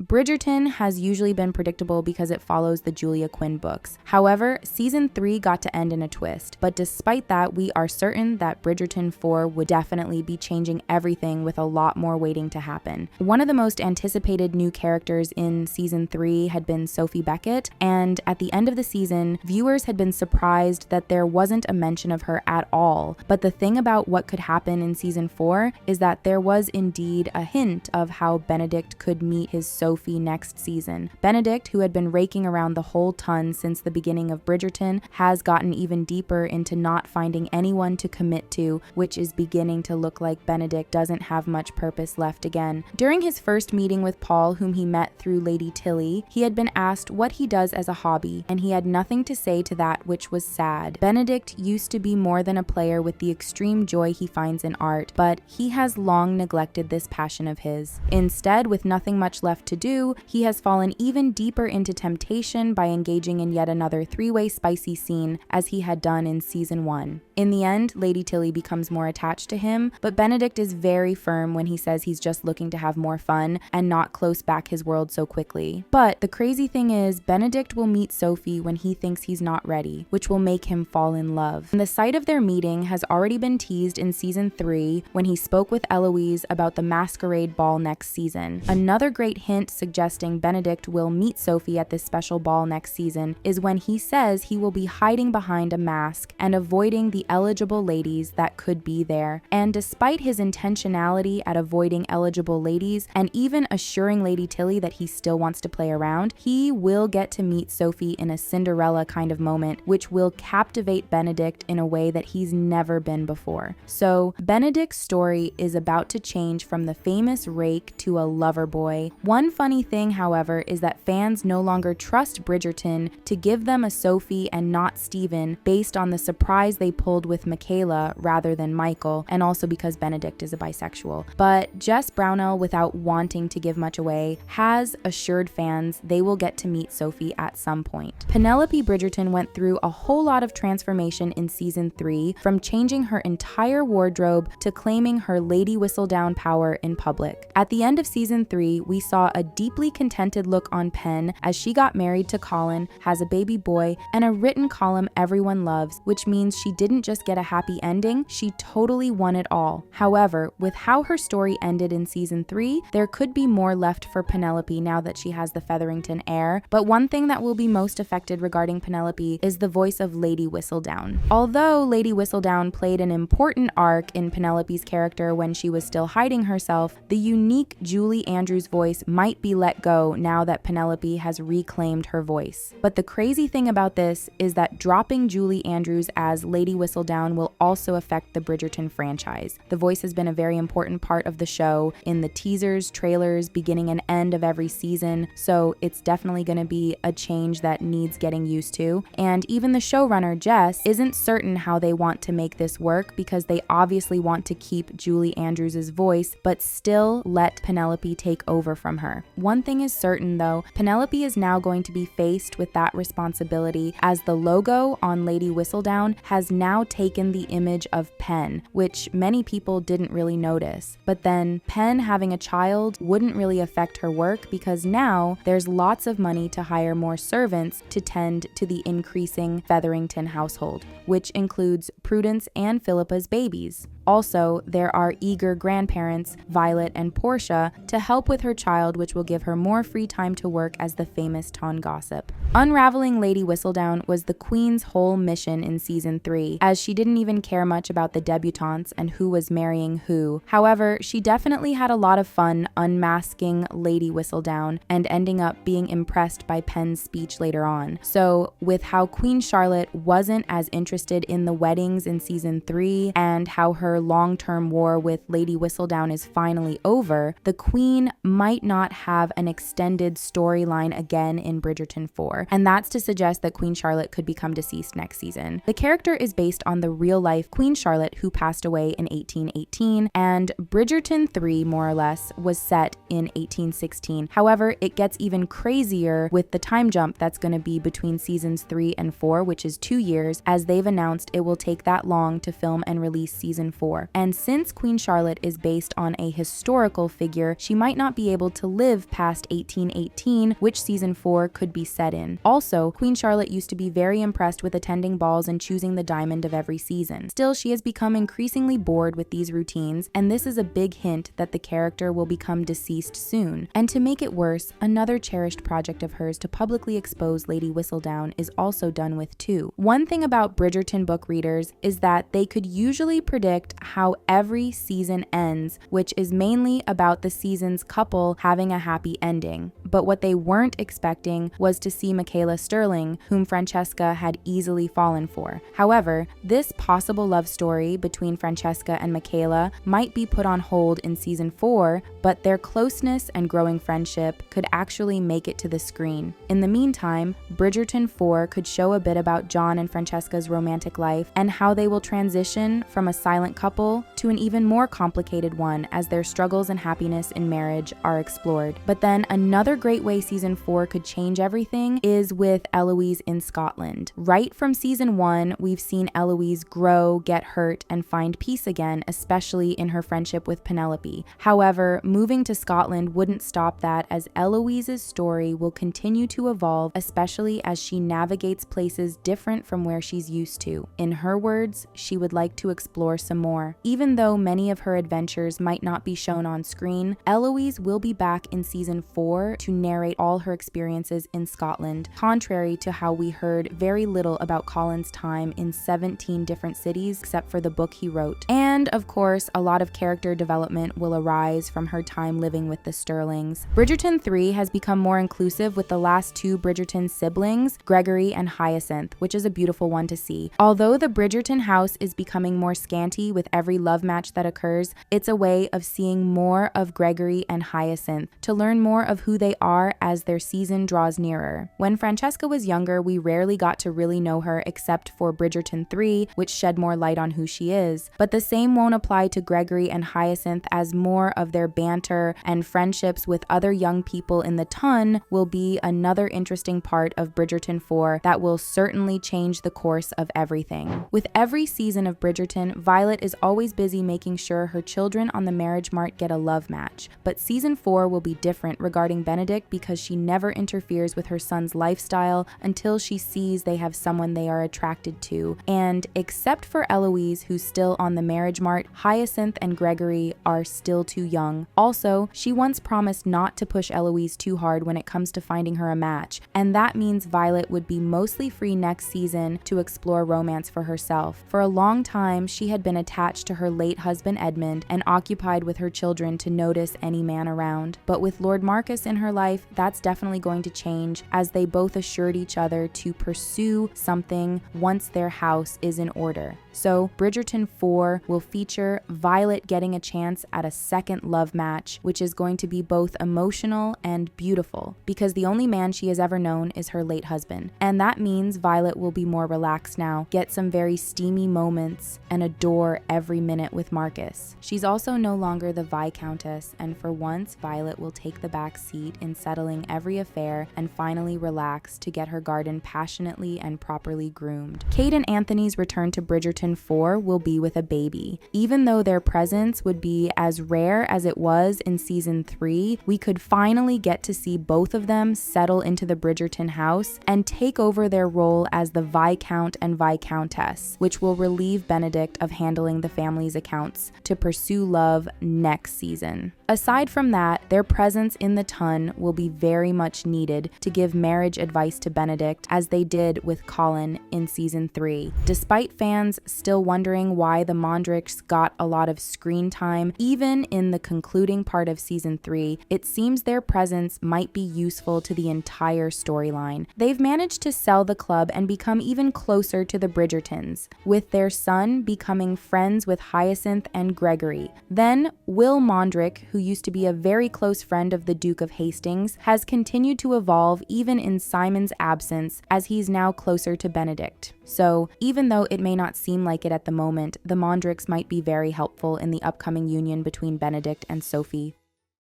Bridgerton has usually been predictable because it follows the Julia Quinn books. However, season 3 got to end in a twist, but despite that, we are certain that Bridgerton 4 would definitely be changing everything with a lot more waiting to happen. One of the most anticipated new characters in season 3 had been Sophie Beckett, and at the end of the season, viewers had been surprised that there wasn't a mention of her at all. But the thing about what could happen in season 4 is that there was indeed a hint of how Benedict could meet his Sophie next season. Benedict, who had been raking around the whole ton since the beginning of Bridgerton, has gotten even deeper into not finding anyone to commit to, which is beginning to look like Benedict doesn't have much purpose left again. During his first meeting with Paul, whom he met through Lady Tilly, he had been asked what he does as a hobby, and he had nothing to say to that, which was sad. Benedict used to be more than a player with the extreme joy he finds in art, but he has long neglected this passion of his. Instead, with nothing much left to do, he has fallen even deeper into temptation by engaging in yet another three-way spicy scene as he had done in season 1. In the end, Lady Tilly becomes more attached to him, but Benedict is very firm when he says he's just looking to have more fun and not close back his world so quickly. But the crazy thing is, Benedict will meet Sophie when he thinks he's not ready, which will make him fall in love. And the site of their meeting has already been teased in season 3 when he spoke with Eloise about the masquerade ball next season. Another great hint suggesting Benedict will meet Sophie at this special ball next season is when he says he will be hiding behind a mask and avoiding the eligible ladies that could be there. And despite his intentionality at avoiding eligible ladies and even assuring Lady Tilly that he still wants to play around, he will get to meet Sophie in a Cinderella kind of moment, which will captivate Benedict in a way that he's never been before. So Benedict's story is about to change from the famous rake to a lover boy. One funny thing, however, is that fans no longer trust Bridgerton to give them a Sophie and not Stephen based on the surprise they pulled with Michaela rather than Michael, and also because Benedict is a bisexual. But Jess Brownell, without wanting to give much away, has assured fans they will get to meet Sophie at some point. Penelope Bridgerton went through a whole lot of transformation in season 3, from changing her entire wardrobe to claiming her Lady Whistledown power in public. At the end of season 3, we saw a deeply contented look on Pen as she got married to Colin, has a baby boy, and a written column everyone loves, which means she didn't just get a happy ending, she totally won it all. However, with how her story ended in season 3, there could be more left for Penelope now that she has the Featherington heir, but one thing that will be most affected regarding Penelope is the voice of Lady Whistledown. Although Lady Whistledown played an important arc in Penelope's character when she was still hiding herself, the unique Julie Andrews voice might be let go now that Penelope has reclaimed her voice. But the crazy thing about this is that dropping Julie Andrews as Lady Whistledown will also affect the Bridgerton franchise. The voice has been a very important part of the show in the teasers, trailers, beginning and end of every season, so it's definitely going to be a change that needs getting used to. And even the showrunner, Jess, isn't certain how they want to make this work because they obviously want to keep Julie Andrews' voice, but still let Penelope take over from her. One thing is certain though, Penelope is now going to be faced with that responsibility as the logo on Lady Whistledown has now taken the image of Pen, which many people didn't really notice. But then Pen having a child wouldn't really affect her work because now there's lots of money to hire more servants to tend to the increasing Featherington household, which includes Prudence and Philippa's babies. Also, there are eager grandparents, Violet and Portia, to help with her child, which will give her more free time to work as the famous Ton gossip. Unraveling Lady Whistledown was the Queen's whole mission in season 3, as she didn't even care much about the debutantes and who was marrying who. However, she definitely had a lot of fun unmasking Lady Whistledown and ending up being impressed by Pen's speech later on. So, with how Queen Charlotte wasn't as interested in the weddings in season 3 and how her long-term war with Lady Whistledown is finally over, the Queen might not have an extended storyline again in Bridgerton 4, and that's to suggest that Queen Charlotte could become deceased next season. The character is based on the real-life Queen Charlotte who passed away in 1818, and Bridgerton 3, more or less, was set in 1816. However, it gets even crazier with the time jump that's going to be between seasons 3 and 4, which is 2 years, as they've announced it will take that long to film and release season 4 4. And since Queen Charlotte is based on a historical figure, she might not be able to live past 1818, which season 4 could be set in. Also, Queen Charlotte used to be very impressed with attending balls and choosing the diamond of every season. Still, she has become increasingly bored with these routines, and this is a big hint that the character will become deceased soon. And to make it worse, another cherished project of hers to publicly expose Lady Whistledown is also done with too. One thing about Bridgerton book readers is that they could usually predict how every season ends, which is mainly about the season's couple having a happy ending. But what they weren't expecting was to see Michaela Sterling, whom Franchesca had easily fallen for. However, this possible love story between Franchesca and Michaela might be put on hold in season 4, but their closeness and growing friendship could actually make it to the screen. In the meantime, Bridgerton 4 could show a bit about John and Francesca's romantic life and how they will transition from a silent couple to an even more complicated one as their struggles and happiness in marriage are explored. But then another great way season 4 could change everything is with Eloise in Scotland. Right from season 1, we've seen Eloise grow, get hurt, and find peace again, especially in her friendship with Penelope. However, moving to Scotland wouldn't stop that, as Eloise's story will continue to evolve, especially as she navigates places different from where she's used to. In her words, she would like to explore some more. Even though many of her adventures might not be shown on screen, Eloise will be back in season 4 to narrate all her experiences in Scotland, contrary to how we heard very little about Colin's time in 17 different cities except for the book he wrote. And of course, a lot of character development will arise from her time living with the Sterlings. Bridgerton 3 has become more inclusive with the last 2 Bridgerton siblings, Gregory and Hyacinth, which is a beautiful one to see. Although the Bridgerton house is becoming more scanty with every love match that occurs, it's a way of seeing more of Gregory and Hyacinth, to learn more of who they are as their season draws nearer. When Franchesca was younger, we rarely got to really know her except for Bridgerton 3, which shed more light on who she is. But the same won't apply to Gregory and Hyacinth, as more of their banter and friendships with other young people in the ton will be another interesting part of Bridgerton 4 that will certainly change the course of everything. With every season of Bridgerton, Violet is always busy making sure her children on the marriage mart get a love match. But season 4 will be different regarding Benedict, because she never interferes with her son's lifestyle until she sees they have someone they are attracted to. And except for Eloise, who's still on the marriage mart, Hyacinth and Gregory are still too young. Also, she once promised not to push Eloise too hard when it comes to finding her a match, and that means Violet would be mostly free next season to explore romance for herself. For a long time, she had been attached to her late husband Edmund and occupied with her children to notice any man around. But with Lord Marcus in her life, that's definitely going to change, as they both assured each other to pursue something once their house is in order. So Bridgerton 4 will feature Violet getting a chance at a second love match, which is going to be both emotional and beautiful, because the only man she has ever known is her late husband. And that means Violet will be more relaxed now, get some very steamy moments, and adore every minute with Marcus. She's also no longer the Viscountess, and for once, Violet will take the back seat in settling every affair and finally relax to get her garden passionately and properly groomed. Kate and Anthony's return to Bridgerton 4 will be with a baby. Even though their presence would be as rare as it was in season 3, we could finally get to see both of them settle into the Bridgerton house and take over their role as the Viscount and Viscountess, which will relieve Benedict of handling the family's accounts to pursue love next season. Aside from that, their presence in the ton will be very much needed to give marriage advice to Benedict, as they did with Colin in season 3. Despite fans still wondering why the Mondrichs got a lot of screen time, even in the concluding part of season 3, it seems their presence might be useful to the entire storyline. They've managed to sell the club and become even closer to the Bridgertons, with their son becoming friends with Hyacinth and Gregory. Then Will Mondrich, who used to be a very close friend of the Duke of Hastings, has continued to evolve even in Simon's absence, as he's now closer to Benedict. So, even though it may not seem like it at the moment, the Mondrichs might be very helpful in the upcoming union between Benedict and Sophie.